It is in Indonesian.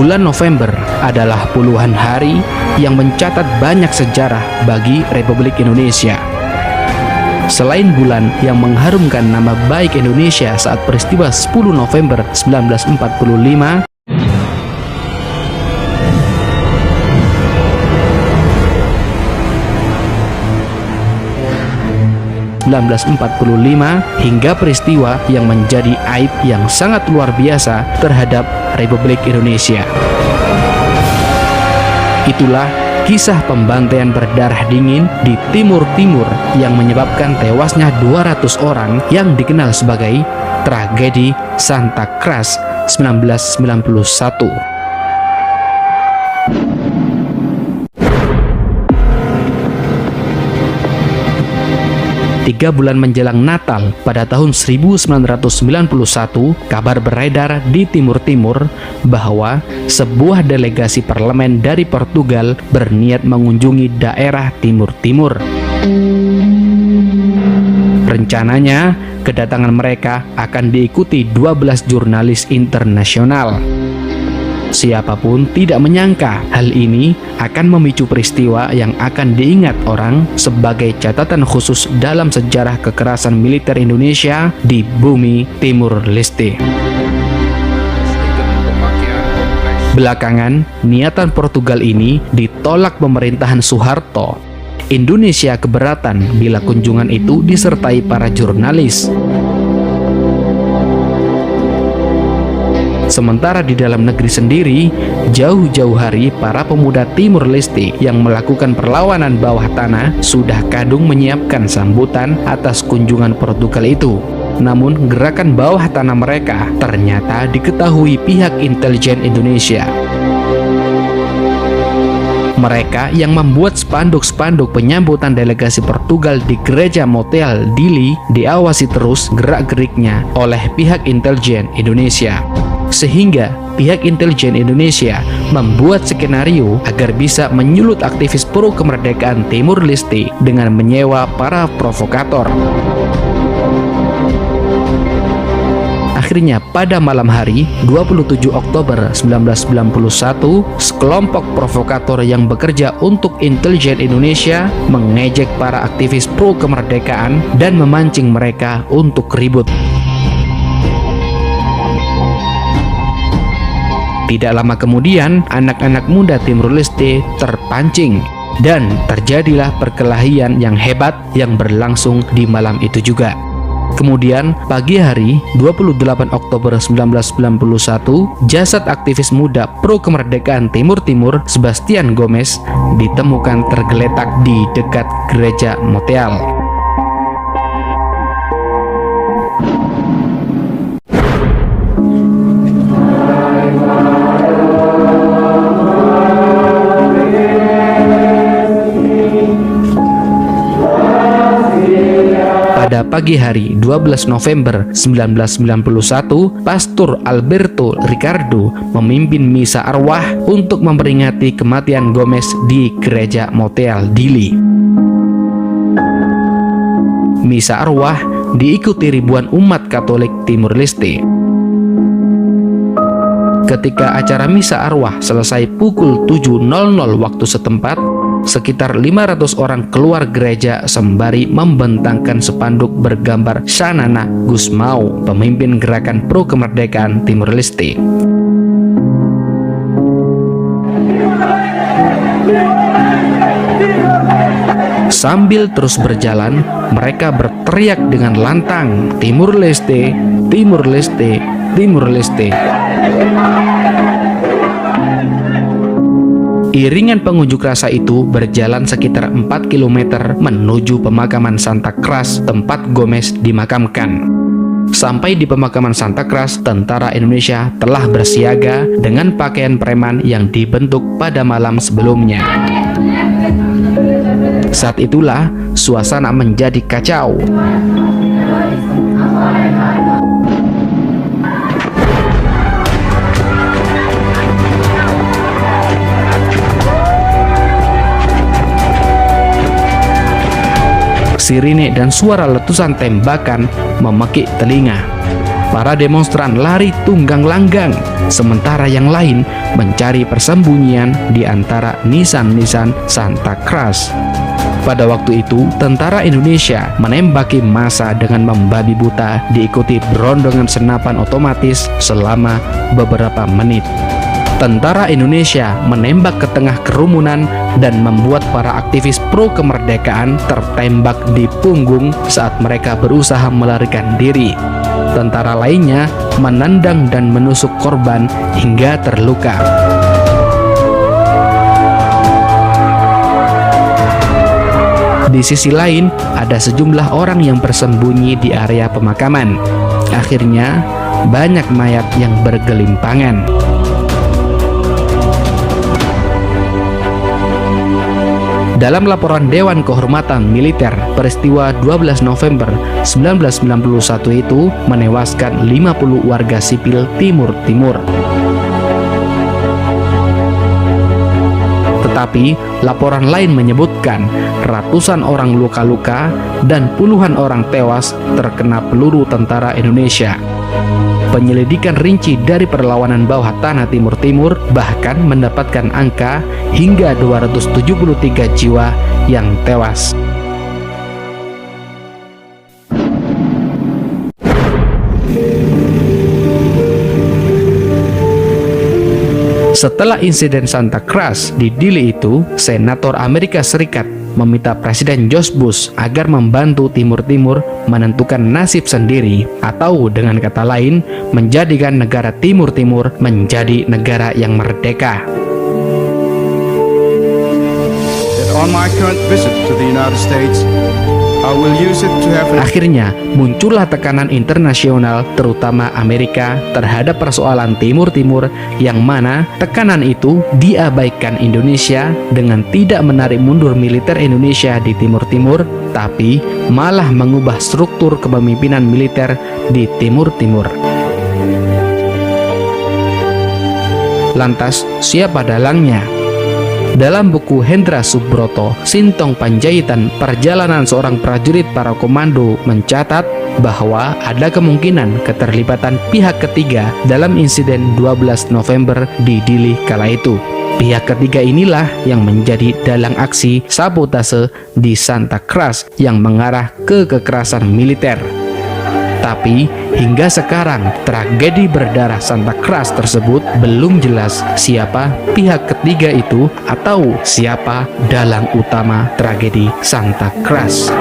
Bulan November adalah puluhan hari yang mencatat banyak sejarah bagi Republik Indonesia. Selain bulan yang mengharumkan nama baik Indonesia saat peristiwa 10 November 1945, hingga peristiwa yang menjadi aib yang sangat luar biasa terhadap Republik Indonesia. Itulah kisah pembantaian berdarah dingin di Timur Timur yang menyebabkan tewasnya 200 orang yang dikenal sebagai tragedi Santa Cruz 1991. 3 bulan menjelang Natal pada tahun 1991, kabar beredar di Timur Timur bahwa sebuah delegasi parlemen dari Portugal berniat mengunjungi daerah Timur Timur. Rencananya, kedatangan mereka akan diikuti 12 jurnalis internasional. Siapapun tidak menyangka hal ini akan memicu peristiwa yang akan diingat orang sebagai catatan khusus dalam sejarah kekerasan militer Indonesia di bumi Timur Leste. Belakangan, niatan Portugal ini ditolak pemerintahan Soeharto. Indonesia keberatan bila kunjungan itu disertai para jurnalis. Sementara di dalam negeri sendiri, jauh-jauh hari para pemuda Timur Leste yang melakukan perlawanan bawah tanah sudah kadung menyiapkan sambutan atas kunjungan Portugal itu. Namun gerakan bawah tanah mereka ternyata diketahui pihak intelijen Indonesia. Mereka yang membuat spanduk-spanduk penyambutan delegasi Portugal di gereja Motel Dili diawasi terus gerak-geriknya oleh pihak intelijen Indonesia. Sehingga pihak intelijen Indonesia membuat skenario agar bisa menyulut aktivis pro kemerdekaan Timur Leste dengan menyewa para provokator. Akhirnya pada malam hari 27 Oktober 1991, sekelompok provokator yang bekerja untuk intelijen Indonesia mengejek para aktivis pro kemerdekaan dan memancing mereka untuk ribut. Tidak lama kemudian, anak-anak muda Timur Leste terpancing dan terjadilah perkelahian yang hebat yang berlangsung di malam itu juga. Kemudian, pagi hari 28 Oktober 1991, jasad aktivis muda pro kemerdekaan Timur Timur, Sebastian Gomez, ditemukan tergeletak di dekat gereja Motel. Pada pagi hari 12 November 1991, Pastor Alberto Ricardo memimpin misa arwah untuk memperingati kematian Gomez di gereja Motel Dili. Misa arwah diikuti ribuan umat Katolik Timur Leste. Ketika acara misa arwah selesai pukul 7.00 waktu setempat, sekitar 500 orang keluar gereja sembari membentangkan spanduk bergambar Xanana Gusmao, pemimpin gerakan pro kemerdekaan Timur Leste. Sambil terus berjalan, mereka berteriak dengan lantang, "Timur Leste, Timur Leste, Timur Leste." Iringan pengunjuk rasa itu berjalan sekitar 4 km menuju pemakaman Santa Cruz tempat Gomez dimakamkan. Sampai di pemakaman Santa Cruz, tentara Indonesia telah bersiaga dengan pakaian preman yang dibentuk pada malam sebelumnya. Saat itulah suasana menjadi kacau. Sirine dan suara letusan tembakan memekik telinga. Para demonstran lari tunggang langgang, sementara yang lain mencari persembunyian di antara nisan-nisan Santa Cruz. Pada waktu itu, tentara Indonesia menembaki massa dengan membabi buta, diikuti berondongan senapan otomatis selama beberapa menit. Tentara Indonesia menembak ke tengah kerumunan dan membuat para aktivis pro kemerdekaan tertembak di punggung saat mereka berusaha melarikan diri. Tentara lainnya menendang dan menusuk korban hingga terluka. Di sisi lain, ada sejumlah orang yang bersembunyi di area pemakaman. Akhirnya, banyak mayat yang bergelimpangan. Dalam laporan Dewan Kehormatan Militer, peristiwa 12 November 1991 itu menewaskan 50 warga sipil Timur Timur. Tetapi, laporan lain menyebutkan ratusan orang luka-luka dan puluhan orang tewas terkena peluru tentara Indonesia. Penyelidikan rinci dari perlawanan bawah tanah Timur Timur bahkan mendapatkan angka hingga 273 jiwa yang tewas. Setelah insiden Santa Cruz di Dili itu, Senator Amerika Serikat meminta Presiden George Bush agar membantu Timur Timur menentukan nasib sendiri, atau dengan kata lain, menjadikan negara Timur Timur menjadi negara yang merdeka. On my current visit to the United States, I will use it to have Akhirnya, muncullah tekanan internasional, terutama Amerika, terhadap persoalan Timur Timur, yang mana tekanan itu diabaikan Indonesia dengan tidak menarik mundur militer Indonesia di Timur Timur, tapi malah mengubah struktur kepemimpinan militer di Timur Timur. Lantas, siapa dalangnya? Dalam buku Hendra Subroto, Sintong Panjaitan, Perjalanan Seorang Prajurit Para Komando, mencatat bahwa ada kemungkinan keterlibatan pihak ketiga dalam insiden 12 November di Dili kala itu. Pihak ketiga inilah yang menjadi dalang aksi sabotase di Santa Cruz yang mengarah ke kekerasan militer. Tapi hingga sekarang tragedi berdarah Santa Cruz tersebut belum jelas siapa pihak ketiga itu atau siapa dalang utama tragedi Santa Cruz.